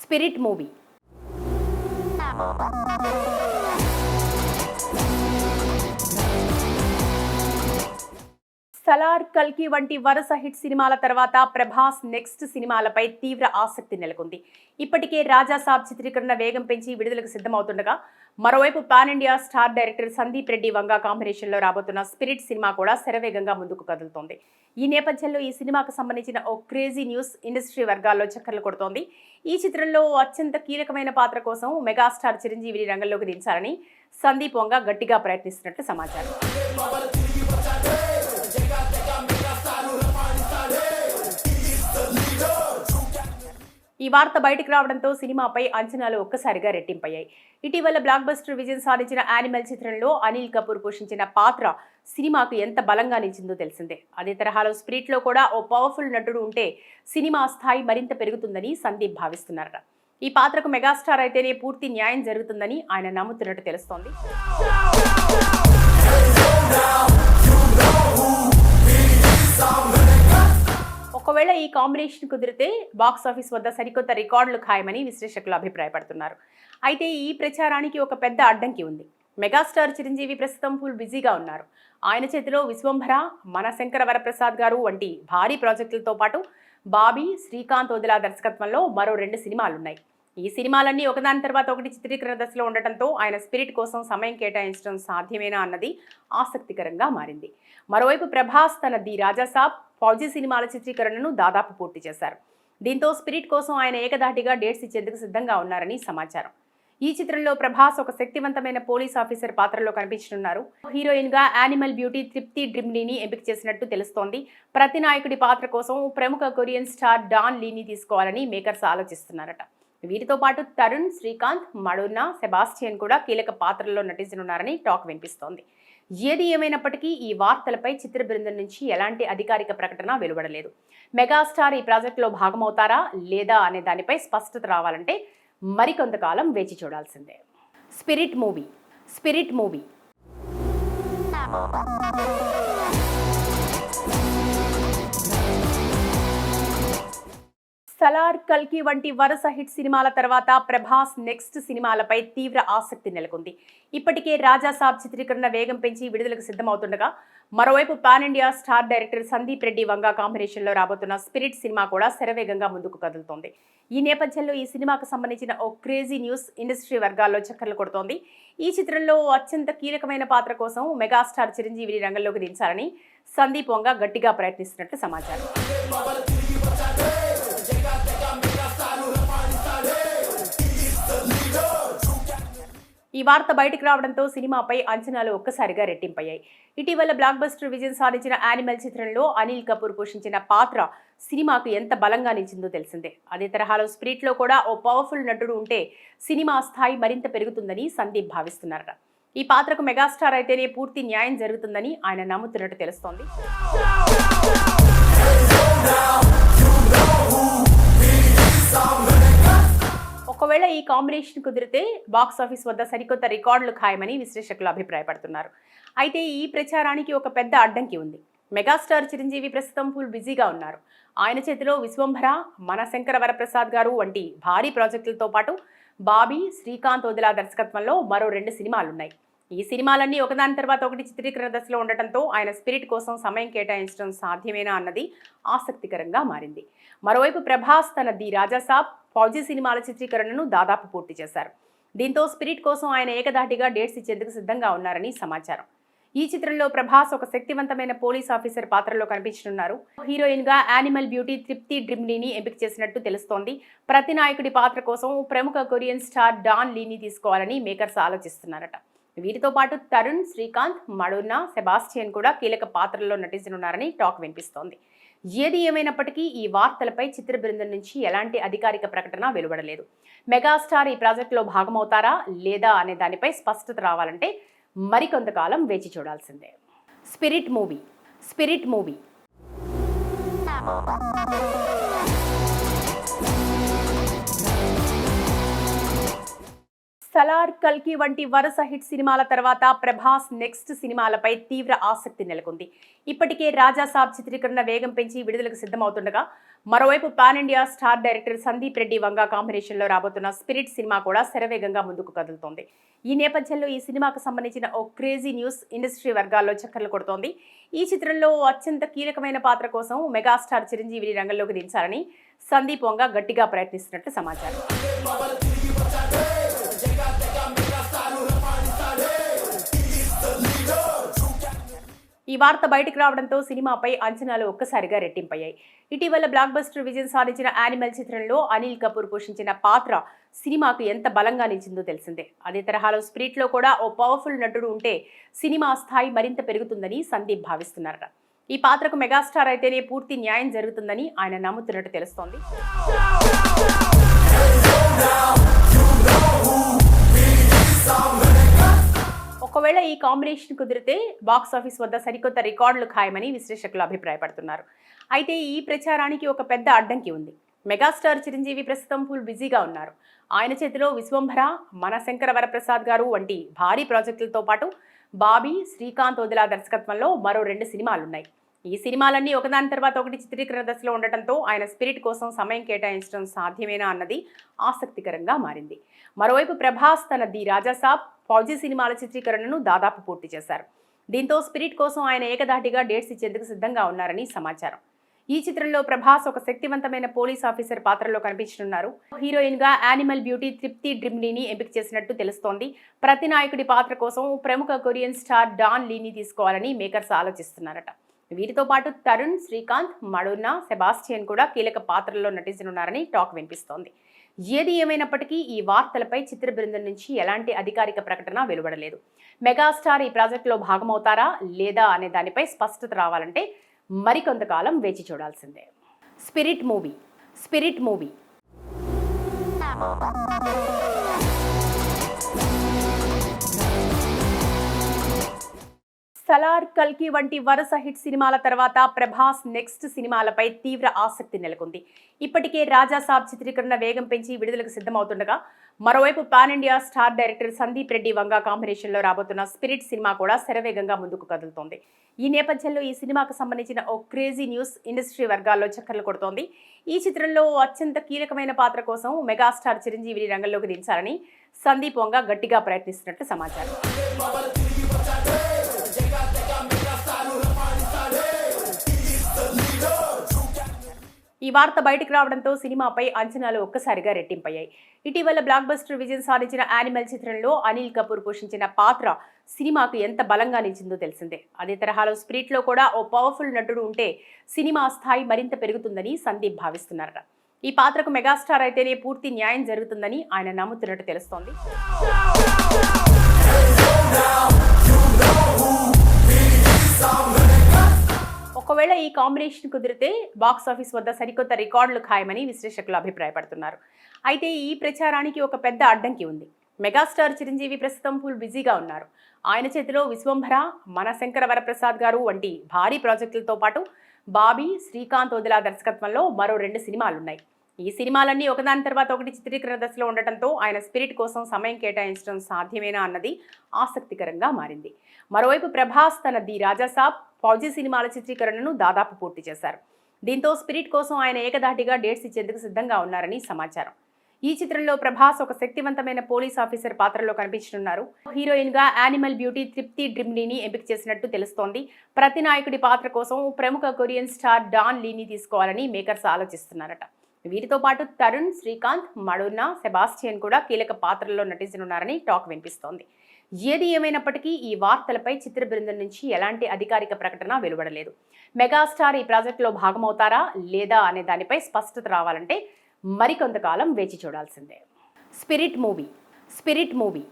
Spirit movie. Salaar, కల్కి వంటి వరుస హిట్ సినిమాల తర్వాత ప్రభాస్ నెక్స్ట్ సినిమాలపై తీవ్ర ఆసక్తి నెలకొంది. ఇప్పటికే రాజా సాబ్ చిత్రీకరణ వేగం పెంచి విడుదలకు సిద్ధమవుతుండగా, మరోవైపు pan India star director Sandeep Reddy Vanga కాంబినేషన్లో రాబోతున్న స్పిరిట్ సినిమా కూడా శరవేగంగా ముందుకు కదులుతోంది. ఈ నేపథ్యంలో ఈ సినిమాకు సంబంధించిన ఓ క్రేజీ న్యూస్ ఇండస్ట్రీ వర్గాల్లో చక్కర్లు కొడుతోంది. ఈ చిత్రంలో అత్యంత కీలకమైన పాత్ర కోసం మెగాస్టార్ చిరంజీవిని రంగంలోకి దించాలని సందీప్ వంగా గట్టిగా ప్రయత్నిస్తున్నట్లు సమాచారం. ఈ వార్త బయటకు రావడంతో సినిమాపై అంచనాలు ఒక్కసారిగా రెట్టింపయ్యాయి. ఇటీవల బ్లాక్ బస్టర్ విజయం సాధించిన యానిమల్ చిత్రంలో అనిల్ కపూర్ పోషించిన పాత్ర సినిమాకు ఎంత బలంగా నిలిచిందో తెలిసిందే. అదే తరహాలో స్పిరిట్లో కూడా ఓ పవర్ఫుల్ నటుడు ఉంటే సినిమా స్థాయి మరింత పెరుగుతుందని సందీప్ భావిస్తున్నారట. ఈ పాత్రకు మెగాస్టార్ అయితేనే పూర్తి న్యాయం జరుగుతుందని ఆయన నమ్ముతున్నట్టు తెలుస్తోంది. ఒకవేళ ఈ కాంబినేషన్ కుదిరితే బాక్సాఫీస్ వద్ద సరికొత్త రికార్డులు ఖాయమని విశ్లేషకులు అభిప్రాయపడుతున్నారు. అయితే ఈ ప్రచారానికి ఒక పెద్ద అడ్డంకి ఉంది. మెగాస్టార్ చిరంజీవి ప్రస్తుతం ఫుల్ బిజీగా ఉన్నారు. ఆయన చేతిలో విశ్వంభర, మన శంకర వరప్రసాద్ గారు వంటి భారీ ప్రాజెక్టులతో పాటు బాబీ, శ్రీకాంత్ వదిలా దర్శకత్వంలో మరో 2 సినిమాలున్నాయి. ఈ సినిమాలన్నీ ఒకదాని తర్వాత ఒకటి చిత్రీకరణ దశలో ఉండటంతో ఆయన స్పిరిట్ కోసం సమయం కేటాయించడం సాధ్యమేనా అన్నది ఆసక్తికరంగా మారింది. మరోవైపు ప్రభాస్ తన ది రాజాసాబ్, ఫౌజీ సినిమాల చిత్రీకరణను దాదాపు పూర్తి చేశారు. దీంతో స్పిరిట్ కోసం ఆయన ఏకధాటిగా డేట్స్ ఇచ్చేందుకు సిద్ధంగా ఉన్నారని సమాచారం. ఈ చిత్రంలో ప్రభాస్ ఒక శక్తివంతమైన పోలీస్ ఆఫీసర్ పాత్రలో కనిపించనున్నారు. హీరోయిన్ గా యానిమల్ బ్యూటీ తృప్తి డ్రిమ్లీని ఎంపిక చేసినట్టు తెలుస్తోంది. ప్రతి నాయకుడి పాత్ర కోసం ప్రముఖ కొరియన్ స్టార్ డాన్ లీని తీసుకోవాలని మేకర్స్ ఆలోచిస్తున్నారట. వీరితో పాటు తరుణ్, శ్రీకాంత్, మడోన్నా, సెబాస్టియన్ కూడా కీలక పాత్రల్లో నటించనున్నారని టాక్ వినిపిస్తోంది. ఏది ఏమైనప్పటికీ ఈ వార్తలపై చిత్ర బృందం నుంచి ఎలాంటి అధికారిక ప్రకటన వెలువడలేదు. మెగాస్టార్ ఈ ప్రాజెక్టులో భాగమవుతారా లేదా అనే దానిపై స్పష్టత రావాలంటే మరికొంతకాలం వేచి చూడాల్సిందే. Spirit movie. Spirit movie Salaar, కల్కి వంటి వరుస హిట్ సినిమాల తర్వాత ప్రభాస్ నెక్స్ట్ సినిమాలపై తీవ్ర ఆసక్తి నెలకొంది. ఇప్పటికే రాజా సాబ్ చిత్రీకరణ వేగం పెంచి విడుదలకు సిద్ధమవుతుండగా, మరోవైపు pan India star director Sandeep Reddy Vanga కాంబినేషన్లో రాబోతున్న స్పిరిట్ సినిమా కూడా శరవేగంగా ముందుకు కదులుతోంది. ఈ నేపథ్యంలో ఈ సినిమాకు సంబంధించిన ఓ క్రేజీ న్యూస్ ఇండస్ట్రీ వర్గాల్లో చక్కర్లు కొడుతోంది. ఈ చిత్రంలో అత్యంత కీలకమైన పాత్ర కోసం మెగాస్టార్ చిరంజీవిని రంగంలోకి దించాలని సందీప్ వంగా గట్టిగా ప్రయత్నిస్తున్నట్లు సమాచారం. ఈ వార్త బయటకు రావడంతో సినిమాపై అంచనాలు ఒక్కసారిగా రెట్టింపయ్యాయి. ఇటీవల బ్లాక్ బస్టర్ విజయం సాధించిన యానిమల్ చిత్రంలో అనిల్ కపూర్ పోషించిన పాత్ర సినిమాకు ఎంత బలంగా నిలిచిందో తెలిసిందే. అదే తరహాలో స్పిరిట్లో కూడా ఓ పవర్ఫుల్ నటుడు ఉంటే సినిమా స్థాయి మరింత పెరుగుతుందని సందీప్ భావిస్తున్నారట. ఈ పాత్రకు మెగాస్టార్ అయితేనే పూర్తి న్యాయం జరుగుతుందని ఆయన నమ్ముతున్నట్టు తెలుస్తోంది. ఒకవేళ ఈ కాంబినేషన్ కుదిరితే బాక్సాఫీస్ వద్ద సరికొత్త రికార్డులు ఖాయమని విశ్లేషకులు అభిప్రాయపడుతున్నారు. అయితే ఈ ప్రచారానికి ఒక పెద్ద అడ్డంకి ఉంది. మెగాస్టార్ చిరంజీవి ప్రస్తుతం ఫుల్ బిజీగా ఉన్నారు. ఆయన చేతిలో విశ్వంభర, మన శంకర వరప్రసాద్ గారు వంటి భారీ ప్రాజెక్టులతో పాటు బాబీ, శ్రీకాంత్ వదిలా దర్శకత్వంలో మరో 2 సినిమాలున్నాయి. ఈ సినిమాలన్నీ ఒకదాని తర్వాత ఒకటి చిత్రీకరణ దశలో ఉండటంతో ఆయన స్పిరిట్ కోసం సమయం కేటాయించడం సాధ్యమేనా అన్నది ఆసక్తికరంగా మారింది. మరోవైపు ప్రభాస్ తన ది రాజాసాబ్, ఫౌజీ సినిమాల చిత్రీకరణను దాదాపు పూర్తి చేశారు. దీంతో స్పిరిట్ కోసం ఆయన ఏకధాటిగా డేట్స్ ఇచ్చేందుకు సిద్ధంగా ఉన్నారని సమాచారం. ఈ చిత్రంలో ప్రభాస్ ఒక శక్తివంతమైన పోలీస్ ఆఫీసర్ పాత్రలో కనిపించనున్నారు. హీరోయిన్ గా యానిమల్ బ్యూటీ తృప్తి డ్రిమ్లీని ఎంపిక చేసినట్టు తెలుస్తోంది. ప్రతి నాయకుడి పాత్ర కోసం ప్రముఖ కొరియన్ స్టార్ డాన్ లీని తీసుకోవాలని మేకర్స్ ఆలోచిస్తున్నారట. వీరితో పాటు తరుణ్, శ్రీకాంత్, మడోన్నా, సెబాస్టియన్ కూడా కీలక పాత్రల్లో నటించనున్నారని టాక్ వినిపిస్తోంది. ఏది ఏమైనప్పటికీ ఈ వార్తలపై చిత్ర బృందం నుంచి ఎలాంటి అధికారిక ప్రకటన వెలువడలేదు. మెగాస్టార్ ఈ ప్రాజెక్టులో భాగమవుతారా లేదా అనే దానిపై స్పష్టత రావాలంటే మరికొంతకాలం వేచి చూడాల్సిందే. Spirit movie. Spirit movie Salaar, కల్కి వంటి వరుస హిట్ సినిమాల తర్వాత ప్రభాస్ నెక్స్ట్ సినిమాలపై తీవ్ర ఆసక్తి నెలకొంది. ఇప్పటికే రాజాసాబ్ చిత్రీకరణ వేగం పెంచి విడుదలకు సిద్ధమవుతుండగా, మరోవైపు pan India star director Sandeep Reddy Vanga కాంబినేషన్లో రాబోతున్న స్పిరిట్ సినిమా కూడా శరవేగంగా ముందుకు కదులుతోంది. ఈ నేపథ్యంలో ఈ సినిమాకు సంబంధించిన ఓ క్రేజీ న్యూస్ ఇండస్ట్రీ వర్గాల్లో చక్కర్లు కొడుతోంది. ఈ చిత్రంలో అత్యంత కీలకమైన పాత్ర కోసం మెగాస్టార్ చిరంజీవిని రంగంలోకి దించాలని సందీప్ వంగా గట్టిగా ప్రయత్నిస్తున్నట్లు సమాచారం. ఈ వార్త బయటకు రావడంతో సినిమాపై అంచనాలు ఒక్కసారిగా రెట్టింపయ్యాయి. ఇటీవల బ్లాక్ బస్టర్ విజయం సాధించిన యానిమల్ చిత్రంలో అనిల్ కపూర్ పోషించిన పాత్ర సినిమాకు ఎంత బలంగా నిలిచిందో తెలిసిందే. అదే తరహాలో స్పిరిట్ లో కూడా ఓ పవర్ఫుల్ నటుడు ఉంటే సినిమా స్థాయి మరింత పెరుగుతుందని సందీప్ భావిస్తున్నారట. ఈ పాత్రకు మెగాస్టార్ అయితేనే పూర్తి న్యాయం జరుగుతుందని ఆయన నమ్ముతున్నట్టు తెలుస్తోంది. ఒకవేళ ఈ కాంబినేషన్ కుదిరితే బాక్సాఫీస్ వద్ద సరికొత్త రికార్డులు ఖాయమని విశ్లేషకులు అభిప్రాయపడుతున్నారు. అయితే ఈ ప్రచారానికి ఒక పెద్ద అడ్డంకి ఉంది. మెగాస్టార్ చిరంజీవి ప్రస్తుతం ఫుల్ బిజీగా ఉన్నారు. ఆయన చేతిలో విశ్వంభర, మనశంకర వరప్రసాద్ గారు వంటి భారీ ప్రాజెక్టులతో పాటు బాబీ, శ్రీకాంత్ వదిలా దర్శకత్వంలో మరో 2 సినిమాలున్నాయి. ఈ సినిమాలన్నీ ఒకదాని తర్వాత ఒకటి చిత్రీకరణ దశలో ఉండటంతో ఆయన స్పిరిట్ కోసం సమయం కేటాయించడం సాధ్యమేనా అన్నది ఆసక్తికరంగా మారింది. మరోవైపు ప్రభాస్ తన ది రాజాసాబ్, ఫౌజీ సినిమాల చిత్రీకరణను దాదాపు పూర్తి చేశారు. దీంతో స్పిరిట్ కోసం ఆయన ఏకధాటిగా డేట్స్ ఇచ్చేందుకు సిద్ధంగా ఉన్నారని సమాచారం. ఈ చిత్రంలో ప్రభాస్ ఒక శక్తివంతమైన పోలీస్ ఆఫీసర్ పాత్రలో కనిపించనున్నారు. హీరోయిన్ గా యానిమల్ బ్యూటీ తృప్తి డ్రిమ్లీని ఎంపిక చేసినట్టు తెలుస్తోంది. ప్రతి నాయకుడి పాత్ర కోసం ప్రముఖ కొరియన్ స్టార్ డాన్ లీని తీసుకోవాలని మేకర్స్ ఆలోచిస్తున్నారట. వీరితో పాటు తరుణ్, శ్రీకాంత్, మడోన్నా, సెబాస్టియన్ కూడా కీలక పాత్రల్లో నటించనున్నారని టాక్ వినిపిస్తోంది. ఏది ఏమైనప్పటికీ ఈ వార్తలపై చిత్ర బృందం నుంచి ఎలాంటి అధికారిక ప్రకటన వెలువడలేదు. మెగాస్టార్ ఈ ప్రాజెక్టులో భాగమవుతారా లేదా అనే దానిపై స్పష్టత రావాలంటే మరికొంతకాలం వేచి చూడాల్సిందే. స్పిరిట్ మూవీ సలార్, కల్కి వంటి వరుస హిట్ సినిమాల తర్వాత ప్రభాస్ నెక్స్ట్ సినిమాలపై తీవ్ర ఆసక్తి నెలకొంది. ఇప్పటికే రాజాసాబ్ చిత్రీకరణ వేగం పెంచి విడుదలకు సిద్ధమవుతుండగా, మరోవైపు pan India star director Sandeep Reddy Vanga కాంబినేషన్లో రాబోతున్న స్పిరిట్ సినిమా కూడా శరవేగంగా ముందుకు కదులుతోంది. ఈ నేపథ్యంలో ఈ సినిమాకు సంబంధించిన ఓ క్రేజీ న్యూస్ ఇండస్ట్రీ వర్గాల్లో చక్కర్లు కొడుతోంది. ఈ చిత్రంలో అత్యంత కీలకమైన పాత్ర కోసం మెగాస్టార్ చిరంజీవిని రంగంలోకి దించాలని సందీప్ వంగా గట్టిగా ప్రయత్నిస్తున్నట్లు సమాచారం. ఈ వార్త బయటకు రావడంతో సినిమాపై అంచనాలు ఒక్కసారిగా రెట్టింపయ్యాయి. ఇటీవల బ్లాక్ బస్టర్ విజయం సాధించిన యానిమల్ చిత్రంలో అనిల్ కపూర్ పోషించిన పాత్ర సినిమాకు ఎంత బలంగా నిలిచిందో తెలిసిందే. అదే తరహాలో స్పిరిట్ లో కూడా ఓ పవర్ఫుల్ నటుడు ఉంటే సినిమా స్థాయి మరింత పెరుగుతుందని సందీప్ భావిస్తున్నారట. ఈ పాత్రకు మెగాస్టార్ అయితేనే పూర్తి న్యాయం జరుగుతుందని ఆయన నమ్ముతున్నట్టు తెలుస్తోంది. ఒకవేళ ఈ కాంబినేషన్ కుదిరితే బాక్సాఫీస్ వద్ద సరికొత్త రికార్డులు ఖాయమని విశ్లేషకులు అభిప్రాయపడుతున్నారు. అయితే ఈ ప్రచారానికి ఒక పెద్ద అడ్డంకి ఉంది. మెగాస్టార్ చిరంజీవి ప్రస్తుతం ఫుల్ బిజీగా ఉన్నారు. ఆయన చేతిలో విశ్వంభర, మనశంకర వరప్రసాద్ గారు వంటి భారీ ప్రాజెక్టులతో పాటు బాబీ, శ్రీకాంత్ వదిలా దర్శకత్వంలో మరో 2 సినిమాలున్నాయి. ఈ సినిమాలన్నీ ఒకదాని తర్వాత ఒకటి చిత్రీకరణ దశలో ఉండటంతో ఆయన స్పిరిట్ కోసం సమయం కేటాయించడం సాధ్యమేనా అన్నది ఆసక్తికరంగా మారింది. మరోవైపు ప్రభాస్ తన ది రాజాసాబ్, ఫౌజీ సినిమాల చిత్రీకరణను దాదాపు పూర్తి చేశారు. దీంతో స్పిరిట్ కోసం ఆయన ఏకధాటిగా డేట్స్ ఇచ్చేందుకు సిద్ధంగా ఉన్నారని సమాచారం. ఈ చిత్రంలో ప్రభాస్ ఒక శక్తివంతమైన పోలీస్ ఆఫీసర్ పాత్రలో కనిపించనున్నారు. హీరోయిన్ గా యానిమల్ బ్యూటీ తృప్తి డ్రిమ్లీని ఎంపిక చేసినట్టు తెలుస్తోంది. ప్రతి నాయకుడి పాత్ర కోసం ప్రముఖ కొరియన్ స్టార్ డాన్ లీని తీసుకోవాలని మేకర్స్ ఆలోచిస్తున్నారట. వీరితో పాటు తరుణ్, శ్రీకాంత్, మడోన్నా, సెబాస్టియన్ కూడా కీలక పాత్రల్లో నటించనున్నారని టాక్ వినిపిస్తోంది. ఏది ఏమైనప్పటికీ ఈ వార్తలపై చిత్ర బృందం నుంచి ఎలాంటి అధికారిక ప్రకటన వెలువడలేదు. మెగాస్టార్ ఈ ప్రాజెక్టులో భాగమవుతారా లేదా అనే దానిపై స్పష్టత రావాలంటే మరికొంతకాలం వేచి చూడాల్సిందే. Spirit movie